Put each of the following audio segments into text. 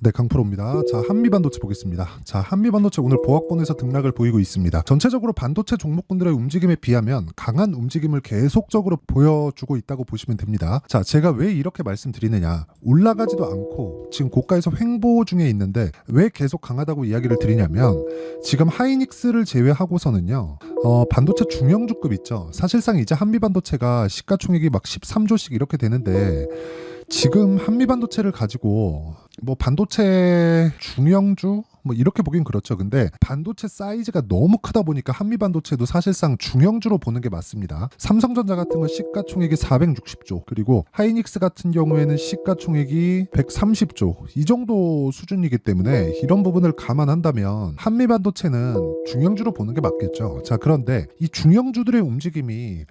네, 강프로입니다. 자, 한미반도체 보겠습니다. 자, 한미반도체 오늘 보합권에서 등락을 보이고 있습니다. 전체적으로 반도체 종목군들의 움직임에 비하면 강한 움직임을 계속적으로 보여주고 있다고 보시면 됩니다. 자, 제가 왜 이렇게 말씀드리느냐, 올라가지도 않고 지금 고가에서 횡보 중에 있는데 왜 계속 강하다고 이야기를 드리냐면, 지금 하이닉스를 제외하고서는요, 반도체 중형주급 있죠. 사실상 이제 한미반도체가 시가총액이 막 13조씩 이렇게 되는데, 지금 한미반도체를 가지고 뭐 반도체 중형주 뭐 이렇게 보긴 그렇죠. 근데 반도체 사이즈가 너무 크다 보니까 한미반도체도 사실상 중형주로 보는 게 맞습니다. 삼성전자 같은 건 시가총액이 460조, 그리고 하이닉스 같은 경우에는 시가총액이 130조 이 정도 수준이기 때문에 이런 부분을 감안한다면 한미반도체는 중형주로 보는 게 맞겠죠. 자, 그런데 이 중형주들의 움직임이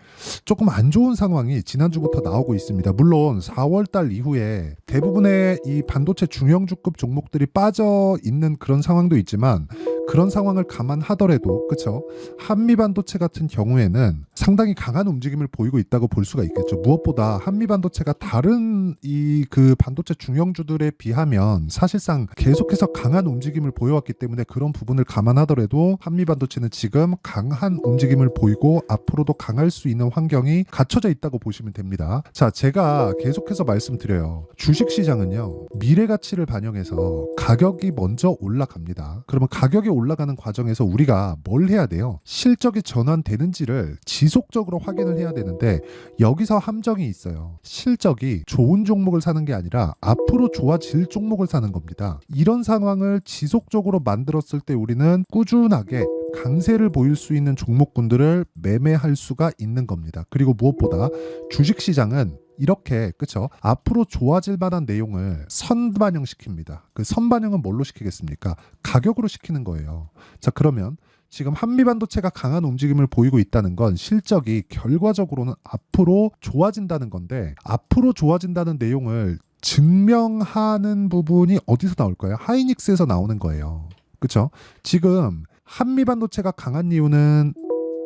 조금 안 좋은 상황이 지난주부터 나오고 있습니다. 물론 4월달 이후에 대부분의 이 반도체 중형주급 종목들이 빠져 있는 그런 상황도 있지만, 그런 상황을 감안하더라도 그렇죠, 한미반도체 같은 경우에는 상당히 강한 움직임을 보이고 있다고 볼 수가 있겠죠. 무엇보다 한미반도체가 다른 이 그 반도체 중형주들에 비하면 사실상 계속해서 강한 움직임을 보여왔기 때문에, 그런 부분을 감안하더라도 한미반도체는 지금 강한 움직임을 보이고 앞으로도 강할 수 있는 환경이 갖춰져 있다고 보시면 됩니다. 자, 제가 계속해서 말씀드려요. 주식시장은요, 미래 가치를 반영해서 가격이 먼저 올라갑니다. 그러면 가격이 올라가는 과정에서 우리가 뭘 해야 돼요? 실적이 전환되는지를 지속적으로 확인을 해야 되는데, 여기서 함정이 있어요. 실적이 좋은 종목을 사는 게 아니라 앞으로 좋아질 종목을 사는 겁니다. 이런 상황을 지속적으로 만들었을 때 우리는 꾸준하게 강세를 보일 수 있는 종목군들을 매매할 수가 있는 겁니다. 그리고 무엇보다 주식시장은 이렇게 그쵸, 앞으로 좋아질 만한 내용을 선반영시킵니다. 그 선반영은 뭘로 시키겠습니까? 가격으로 시키는 거예요. 자, 그러면 지금 한미반도체가 강한 움직임을 보이고 있다는 건 실적이 결과적으로는 앞으로 좋아진다는 건데, 앞으로 좋아진다는 내용을 증명하는 부분이 어디서 나올까요? 하이닉스에서 나오는 거예요. 그쵸? 지금 한미반도체가 강한 이유는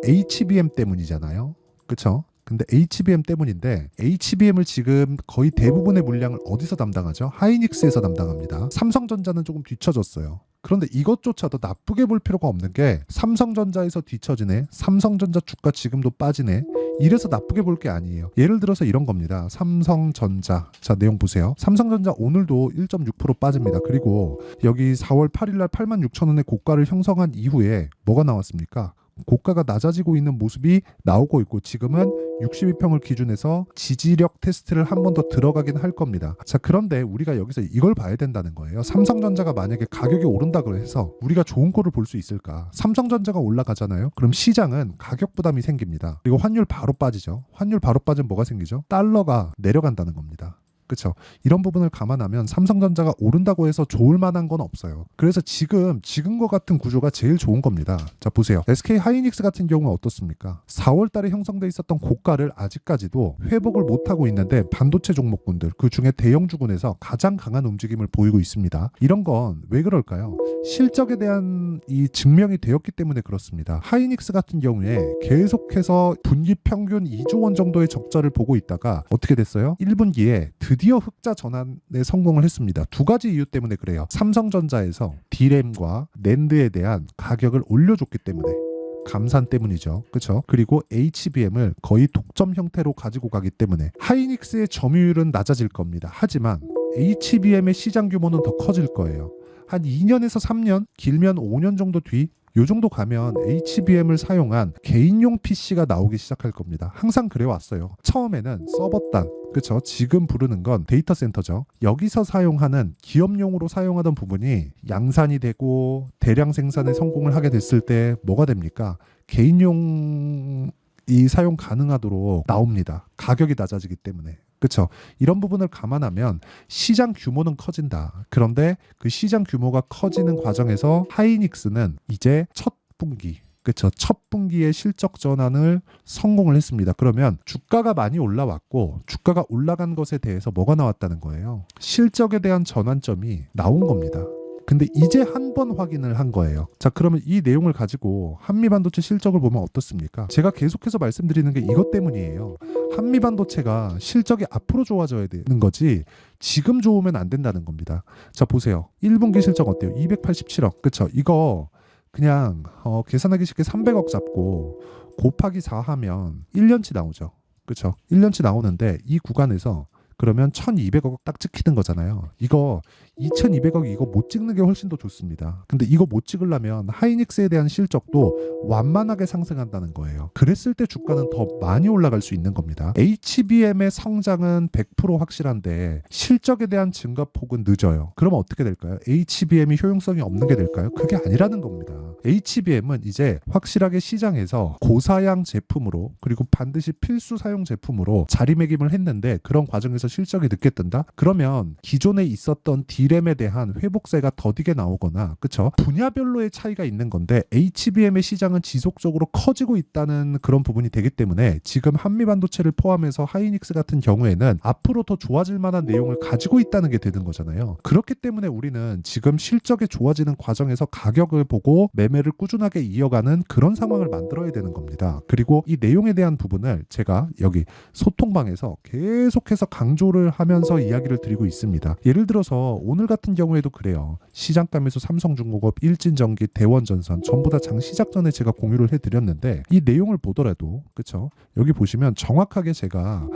HBM 때문이잖아요. 그쵸? 근데 HBM 때문인데, HBM을 지금 거의 대부분의 물량을 어디서 담당하죠? 하이닉스에서 담당합니다. 삼성전자는 조금 뒤처졌어요. 그런데 이것조차도 나쁘게 볼 필요가 없는 게, 삼성전자에서 뒤처지네, 삼성전자 주가 지금도 빠지네, 이래서 나쁘게 볼 게 아니에요. 예를 들어서 이런 겁니다. 삼성전자, 자, 내용 보세요. 삼성전자 오늘도 1.6% 빠집니다. 그리고 여기 4월 8일날 86,000원의 고가를 형성한 이후에 뭐가 나왔습니까? 고가가 낮아지고 있는 모습이 나오고 있고, 지금은 62평을 기준해서 지지력 테스트를 한 번 더 들어가긴 할 겁니다. 자, 그런데 우리가 여기서 이걸 봐야 된다는 거예요. 삼성전자가 만약에 가격이 오른다고 해서 우리가 좋은 꼴을 볼 수 있을까? 삼성전자가 올라가잖아요. 그럼 시장은 가격 부담이 생깁니다. 그리고 환율 바로 빠지죠. 환율 바로 빠지면 뭐가 생기죠? 달러가 내려간다는 겁니다. 그렇죠. 이런 부분을 감안하면 삼성전자가 오른다고 해서 좋을 만한 건 없어요. 그래서 지금과 같은 구조가 제일 좋은 겁니다. 자, 보세요. SK 하이닉스 같은 경우는 어떻습니까? 4월 달에 형성돼 있었던 고가를 아직까지도 회복을 못하고 있는데, 반도체 종목군들 그 중에 대형주군에서 가장 강한 움직임을 보이고 있습니다. 이런 건 왜 그럴까요? 실적에 대한 이 증명이 되었기 때문에 그렇습니다. 하이닉스 같은 경우에 계속해서 분기 평균 2조 원 정도의 적자를 보고 있다가 어떻게 됐어요? 1분기에 드디어 흑자 전환에 성공을 했습니다. 두 가지 이유 때문에 그래요. 삼성전자에서 D램과 낸드에 대한 가격을 올려줬기 때문에, 감산 때문이죠. 그렇죠? 그리고 HBM을 거의 독점 형태로 가지고 가기 때문에 하이닉스의 점유율은 낮아질 겁니다. 하지만 HBM의 시장 규모는 더 커질 거예요. 한 2년에서 3년, 길면 5년 정도 뒤, 요 정도 가면 HBM을 사용한 개인용 PC가 나오기 시작할 겁니다. 항상 그래왔어요. 처음에는 서버단, 그렇죠? 지금 부르는 건 데이터 센터죠. 여기서 사용하는, 기업용으로 사용하던 부분이 양산이 되고 대량 생산에 성공을 하게 됐을 때 뭐가 됩니까? 개인용 이 사용 가능하도록 나옵니다. 가격이 낮아지기 때문에. 그렇죠? 이런 부분을 감안하면 시장 규모는 커진다. 그런데 그 시장 규모가 커지는 과정에서 하이닉스는 이제 첫 분기, 그렇죠, 첫 분기의 실적 전환을 성공을 했습니다. 그러면 주가가 많이 올라왔고, 주가가 올라간 것에 대해서 뭐가 나왔다는 거예요? 실적에 대한 전환점이 나온 겁니다. 근데 이제 한 번 확인을 한 거예요. 자, 그러면 이 내용을 가지고 한미반도체 실적을 보면 어떻습니까? 제가 계속해서 말씀드리는 게 이것 때문이에요. 한미반도체가 실적이 앞으로 좋아져야 되는 거지 지금 좋으면 안 된다는 겁니다. 자, 보세요. 1분기 실적 어때요? 287억. 그쵸? 이거 그냥 계산하기 쉽게 300억 잡고 곱하기 4 하면 1년치 나오죠. 그쵸? 1년치 나오는데 이 구간에서 그러면 1200억 딱 찍히는 거잖아요. 이거 2200억 이거 못 찍는 게 훨씬 더 좋습니다. 근데 이거 못 찍으려면 하이닉스에 대한 실적도 완만하게 상승한다는 거예요. 그랬을 때 주가는 더 많이 올라갈 수 있는 겁니다. HBM의 성장은 100% 확실한데 실적에 대한 증가폭은 늦어요. 그러면 어떻게 될까요? HBM이 효용성이 없는 게 될까요? 그게 아니라는 겁니다. HBM은 이제 확실하게 시장에서 고사양 제품으로 그리고 반드시 필수 사용 제품으로 자리매김을 했는데 그런 과정에서 실적이 늦게 뜬다? 그러면 기존에 있었던 D램에 대한 회복세가 더디게 나오거나 그쵸? 분야별로의 차이가 있는 건데 HBM의 시장은 지속적으로 커지고 있다는 그런 부분이 되기 때문에 지금 한미반도체를 포함해서 하이닉스 같은 경우에는 앞으로 더 좋아질 만한 내용을 가지고 있다는 게 되는 거잖아요. 그렇기 때문에 우리는 지금 실적이 좋아지는 과정에서 가격을 보고 매매를 꾸준하게 이어가는 그런 상황을 만들어야 되는 겁니다. 그리고 이 내용에 대한 부분을 제가 여기 소통방에서 계속해서 강조를 하면서 이야기를 드리고 있습니다. 예를 들어서 오늘 같은 경우에도 그래요. 시장감에서 삼성중공업, 일진전기, 대원전선 전부 다 장 시작 전에 제가 공유를 해드렸는데 이 내용을 보더라도 그쵸? 여기 보시면 정확하게 제가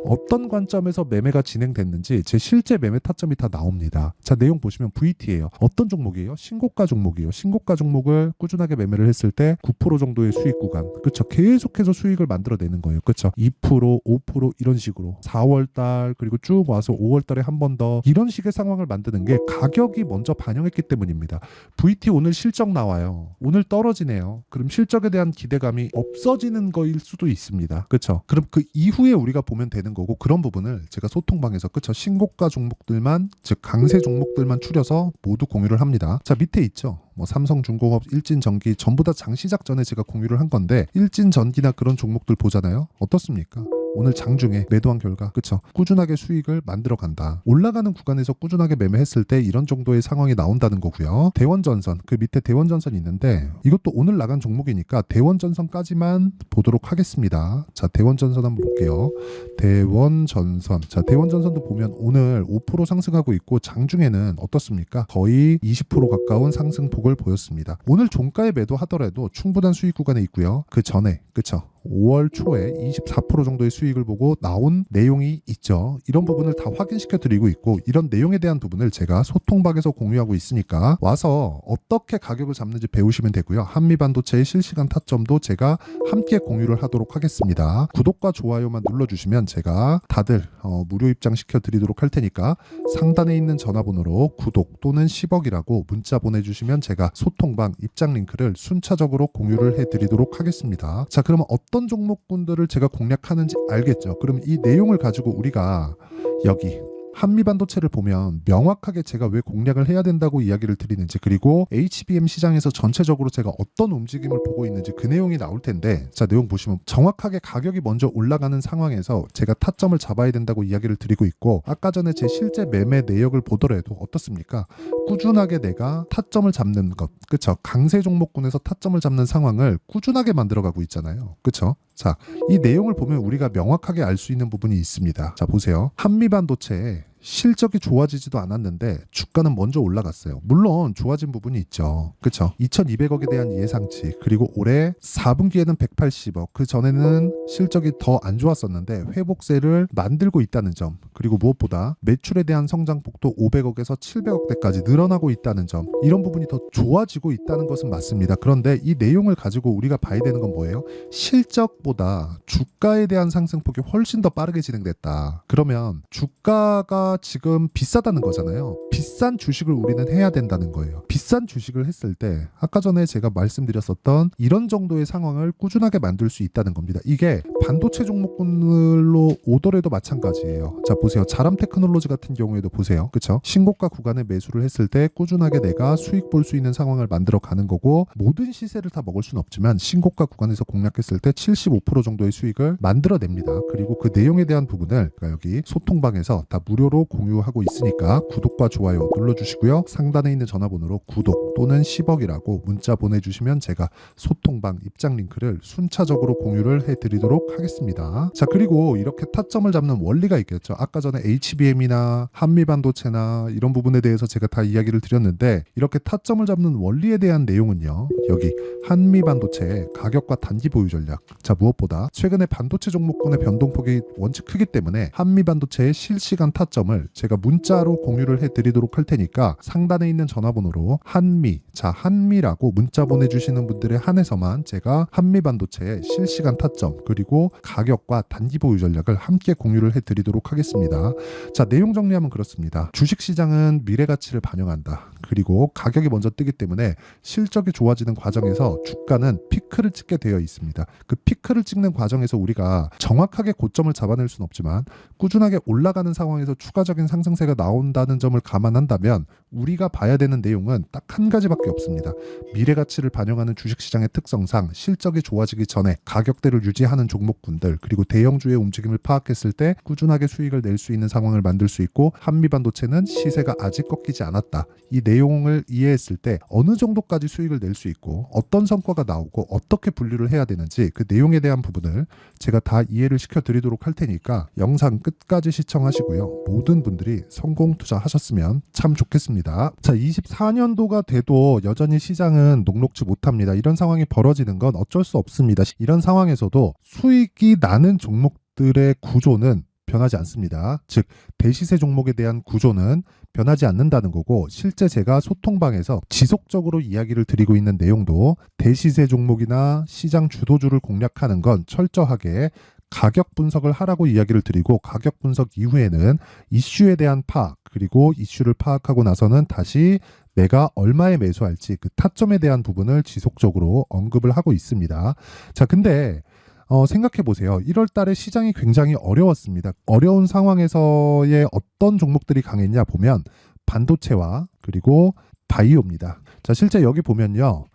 어떤 관점에서 매매가 진행됐는지 제 실제 매매 타점이 다 나옵니다. 자, 내용 보시면 VT예요. 어떤 종목이에요? 신고가 종목이에요. 신고가 종목을 꾸준하게 매매를 했을 때 9% 정도의 수익 구간. 그렇죠. 계속해서 수익을 만들어내는 거예요. 그렇죠. 2%, 5% 이런 식으로 4월 달 그리고 쭉 와서 5월 달에 한 번 더 이런 식의 상황을 만드는 게 가격이 먼저 반영했기 때문입니다. VT 오늘 실적 나와요. 오늘 떨어지네요. 그럼 실적에 대한 기대감이 없어지는 거일 수도 있습니다. 그렇죠. 그럼 그 이후에 우리가 보면 되는 거고 그런 부분을 제가 소통방에서 그쵸 신고가 종목들만 즉 강세 종목들만 추려서 모두 공유를 합니다. 자, 밑에 있죠. 뭐 삼성중공업, 일진전기 전부 다 장 시작 전에 제가 공유를 한 건데 일진전기나 그런 종목들 보잖아요. 어떻습니까? 오늘 장중에 매도한 결과 그쵸 꾸준하게 수익을 만들어 간다. 올라가는 구간에서 꾸준하게 매매했을 때 이런 정도의 상황이 나온다는 거고요. 대원전선 그 밑에 대원전선 있는데 이것도 오늘 나간 종목이니까 대원전선까지만 보도록 하겠습니다. 자, 대원전선 한번 볼게요. 대원전선 자 대원전선도 보면 오늘 5% 상승하고 있고 장중에는 어떻습니까? 거의 20% 가까운 상승폭을 보였습니다. 오늘 종가에 매도하더라도 충분한 수익 구간에 있고요. 그 전에 그쵸 5월 초에 24% 정도의 수익을 보고 나온 내용이 있죠. 이런 부분을 다 확인시켜 드리고 있고 이런 내용에 대한 부분을 제가 소통방에서 공유하고 있으니까 와서 어떻게 가격을 잡는지 배우시면 되고요. 한미반도체의 실시간 타점도 제가 함께 공유를 하도록 하겠습니다. 구독과 좋아요만 눌러주시면 제가 다들 무료 입장시켜 드리도록 할 테니까 상단에 있는 전화번호로 구독 또는 10억이라고 문자 보내주시면 제가 소통방 입장 링크를 순차적으로 공유를 해드리도록 하겠습니다. 자, 그러면 어떤 종목군들을 제가 공략하는지 알겠죠? 그럼 이 내용을 가지고 우리가 여기 한미반도체를 보면 명확하게 제가 왜 공략을 해야 된다고 이야기를 드리는지 그리고 HBM 시장에서 전체적으로 제가 어떤 움직임을 보고 있는지 그 내용이 나올 텐데 자 내용 보시면 정확하게 가격이 먼저 올라가는 상황에서 제가 타점을 잡아야 된다고 이야기를 드리고 있고 아까 전에 제 실제 매매 내역을 보더라도 어떻습니까? 꾸준하게 내가 타점을 잡는 것 그쵸? 강세 종목군에서 타점을 잡는 상황을 꾸준하게 만들어가고 있잖아요. 그쵸? 자, 이 내용을 보면 우리가 명확하게 알 수 있는 부분이 있습니다. 자, 보세요. 한미반도체 실적이 좋아지지도 않았는데 주가는 먼저 올라갔어요. 물론 좋아진 부분이 있죠. 그렇죠? 2200억에 대한 예상치 그리고 올해 4분기에는 180억 그 전에는 실적이 더 안 좋았었는데 회복세를 만들고 있다는 점 그리고 무엇보다 매출에 대한 성장폭도 500억에서 700억대까지 늘어나고 있다는 점 이런 부분이 더 좋아지고 있다는 것은 맞습니다. 그런데 이 내용을 가지고 우리가 봐야 되는 건 뭐예요? 실적보다 주가에 대한 상승폭이 훨씬 더 빠르게 진행됐다. 그러면 주가가 지금 비싸다는 거잖아요. 비싼 주식을 우리는 해야 된다는 거예요. 비싼 주식을 했을 때 아까 전에 제가 말씀드렸었던 이런 정도의 상황을 꾸준하게 만들 수 있다는 겁니다. 이게 반도체 종목군으로 오더라도 마찬가지예요. 자 보세요. 자람 테크놀로지 같은 경우에도 보세요. 그쵸? 신고가 구간에 매수를 했을 때 꾸준하게 내가 수익 볼 수 있는 상황을 만들어 가는 거고 모든 시세를 다 먹을 수는 없지만 신고가 구간에서 공략했을 때 75% 정도의 수익을 만들어냅니다. 그리고 그 내용에 대한 부분을 여기 소통방에서 다 무료로 공유하고 있으니까 구독과 좋아요 눌러주시고요. 상단에 있는 전화번호로 구독 또는 10억이라고 문자 보내주시면 제가 소통방 입장 링크를 순차적으로 공유를 해드리도록 하겠습니다. 자, 그리고 이렇게 타점을 잡는 원리가 있겠죠. 아까 전에 HBM이나 한미반도체나 이런 부분에 대해서 제가 다 이야기를 드렸는데, 이렇게 타점을 잡는 원리에 대한 내용은요, 여기 한미반도체의 가격과 단기 보유 전략. 자, 무엇보다 최근에 반도체 종목군의 변동폭이 원체 크기 때문에 한미반도체의 실시간 타점을 제가 문자로 공유를 해드리도록 할 테니까 상단에 있는 전화번호로 한미라고 문자 보내주시는 분들에 한해서만 제가 한미반도체의 실시간 타점 그리고 가격과 단기 보유 전략을 함께 공유를 해드리도록 하겠습니다. 자, 내용 정리하면 그렇습니다. 주식시장은 미래 가치를 반영한다. 그리고 가격이 먼저 뜨기 때문에 실적이 좋아지는 과정에서 주가는 피크를 찍게 되어 있습니다. 그 피크를 찍는 과정에서 우리가 정확하게 고점을 잡아낼 수는 없지만 꾸준하게 올라가는 상황에서 추가적인 상승세가 나온다는 점을 감안한다면 우리가 봐야 되는 내용은 딱 한 가지밖에 없습니다. 미래 가치를 반영하는 주식시장의 특성상 실적이 좋아지기 전에 가격대를 유지하는 종목군들, 그리고 대형주의 움직임을 파악했을 때 꾸준하게 수익을 낼 수 있는 상황을 만들 수 있고, 한미반도체는 시세가 아직 꺾이지 않았다. 이 내용을 이해했을 때 어느 정도까지 수익을 낼 수 있고 어떤 성과가 나오고 어떻게 분류를 해야 되는지 그 내용에 대한 부분을 제가 다 이해를 시켜드리도록 할 테니까 영상 끝까지 시청하시고요. 모든 분들이 성공 투자하셨으면 참 좋겠습니다. 자, 24년도가 돼도 여전히 시장은 녹록지 못합니다. 이런 상황이 벌어지는 건 어쩔 수 없습니다. 이런 상황에서도 수익이 나는 종목들의 구조는 변하지 않습니다. 즉, 대시세 종목에 대한 구조는 변하지 않는다는 거고, 실제 제가 소통방에서 지속적으로 이야기를 드리고 있는 내용도 대시세 종목이나 시장 주도주를 공략하는 건 철저하게 가격 분석을 하라고 이야기를 드리고, 가격 분석 이후에는 이슈에 대한 파악, 그리고 이슈를 파악하고 나서는 다시 내가 얼마에 매수할지 그 타점에 대한 부분을 지속적으로 언급을 하고 있습니다. 자, 근데 생각해 보세요. 1월 달에 시장이 굉장히 어려웠습니다. 어려운 상황에서의 어떤 종목들이 강했냐 보면 반도체와 그리고 바이오입니다. 자, 실제 여기 보면요.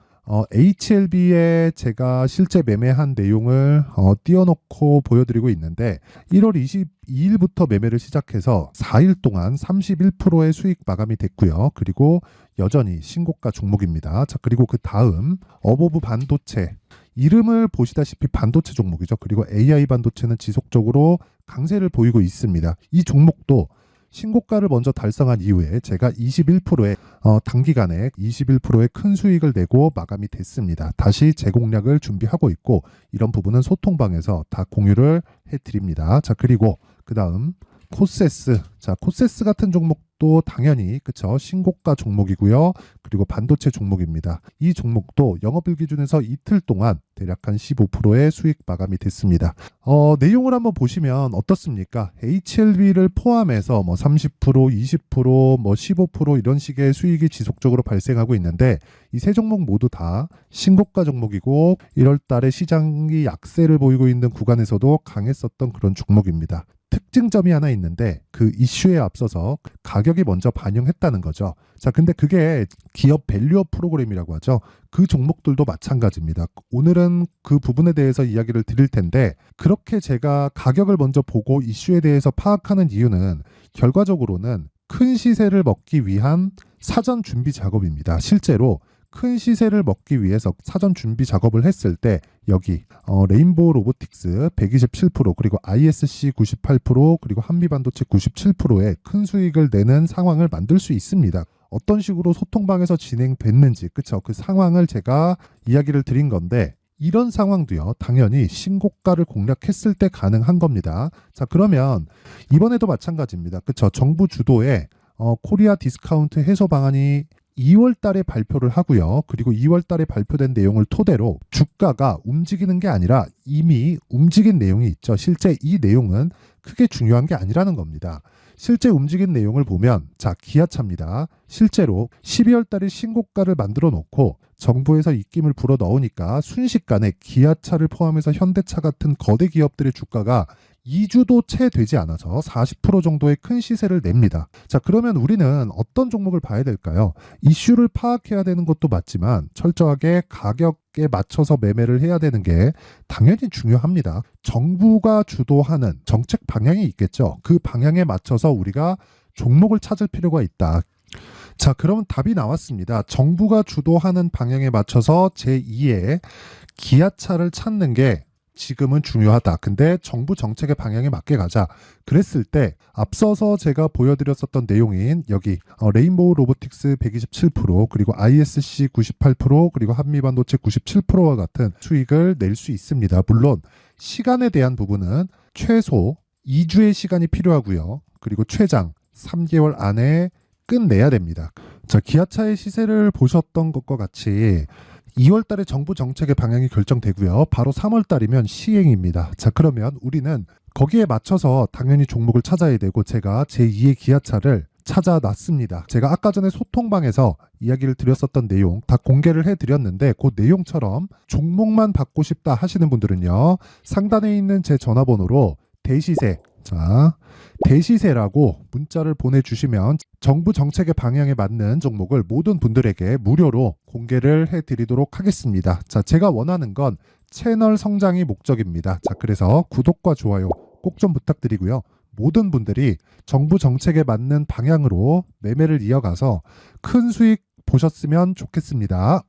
HLB에 제가 실제 매매한 내용을 띄워놓고 보여드리고 있는데, 1월 22일부터 매매를 시작해서 4일 동안 31%의 수익 마감이 됐고요. 그리고 여전히 신고가 종목입니다. 자, 그리고 그 다음 어보브 반도체, 이름을 보시다시피 반도체 종목이죠. 그리고 AI 반도체는 지속적으로 강세를 보이고 있습니다. 이 종목도 신고가를 먼저 달성한 이후에 제가 21%의 단기간에 21%의 큰 수익을 내고 마감이 됐습니다. 다시 재공략을 준비하고 있고, 이런 부분은 소통방에서 다 공유를 해드립니다. 자, 그리고 그 다음 코세스. 자, 코세스 같은 종목도 당연히 그쵸, 신고가 종목이고요. 그리고 반도체 종목입니다. 이 종목도 영업일 기준에서 이틀 동안 대략 한 15%의 수익 마감이 됐습니다. 내용을 한번 보시면 어떻습니까? HLB를 포함해서 30%, 20%, 15% 이런 식의 수익이 지속적으로 발생하고 있는데, 이 세 종목 모두 다 신고가 종목이고 1월 달에 시장이 약세를 보이고 있는 구간에서도 강했었던 그런 종목입니다. 특징점이 하나 있는데, 그 이슈에 앞서서 가격이 먼저 반영했다는 거죠. 자, 근데 그게 기업 밸류업 프로그램이라고 하죠. 그 종목들도 마찬가지입니다. 오늘은 그 부분에 대해서 이야기를 드릴 텐데, 그렇게 제가 가격을 먼저 보고 이슈에 대해서 파악하는 이유는 결과적으로는 큰 시세를 먹기 위한 사전 준비 작업입니다. 실제로 큰 시세를 먹기 위해서 사전 준비 작업을 했을 때 여기 레인보우 로보틱스 127%, 그리고 ISC 98%, 그리고 한미반도체 97%의 큰 수익을 내는 상황을 만들 수 있습니다. 어떤 식으로 소통방에서 진행됐는지, 그쵸? 그 상황을 제가 이야기를 드린 건데, 이런 상황도요, 당연히 신고가를 공략했을 때 가능한 겁니다. 자, 그러면 이번에도 마찬가지입니다. 그쵸? 정부 주도의 코리아 디스카운트 해소 방안이 2월 달에 발표를 하고요. 그리고 2월 달에 발표된 내용을 토대로 주가가 움직이는 게 아니라 이미 움직인 내용이 있죠. 실제 이 내용은 크게 중요한 게 아니라는 겁니다. 실제 움직인 내용을 보면, 자, 기아차입니다. 실제로 12월 달에 신고가를 만들어 놓고 정부에서 입김을 불어 넣으니까 순식간에 기아차를 포함해서 현대차 같은 거대 기업들의 주가가 2주도 채 되지 않아서 40% 정도의 큰 시세를 냅니다. 자, 그러면 우리는 어떤 종목을 봐야 될까요? 이슈를 파악해야 되는 것도 맞지만 철저하게 가격에 맞춰서 매매를 해야 되는 게 당연히 중요합니다. 정부가 주도하는 정책 방향이 있겠죠. 그 방향에 맞춰서 우리가 종목을 찾을 필요가 있다. 자, 그러면 답이 나왔습니다. 정부가 주도하는 방향에 맞춰서 제2의 기아차를 찾는 게 지금은 중요하다. 근데 정부 정책의 방향에 맞게 가자. 그랬을 때 앞서서 제가 보여드렸었던 내용인 여기 레인보우 로보틱스 127% 그리고 ISC 98% 그리고 한미반도체 97%와 같은 수익을 낼 수 있습니다. 물론 시간에 대한 부분은 최소 2주의 시간이 필요하고요. 그리고 최장 3개월 안에 끝내야 됩니다. 자, 기아차의 시세를 보셨던 것과 같이 2월 달에 정부 정책의 방향이 결정되고요. 바로 3월 달이면 시행입니다. 자, 그러면 우리는 거기에 맞춰서 당연히 종목을 찾아야 되고 제가 제2의 기아차를 찾아놨습니다. 제가 아까 전에 소통방에서 이야기를 드렸었던 내용 다 공개를 해드렸는데 그 내용처럼 종목만 받고 싶다 하시는 분들은요. 상단에 있는 제 전화번호로 대시세, 자, 대시세라고 문자를 보내주시면 정부 정책의 방향에 맞는 종목을 모든 분들에게 무료로 공개를 해드리도록 하겠습니다. 자, 제가 원하는 건 채널 성장이 목적입니다. 자, 그래서 구독과 좋아요 꼭 좀 부탁드리고요. 모든 분들이 정부 정책에 맞는 방향으로 매매를 이어가서 큰 수익 보셨으면 좋겠습니다.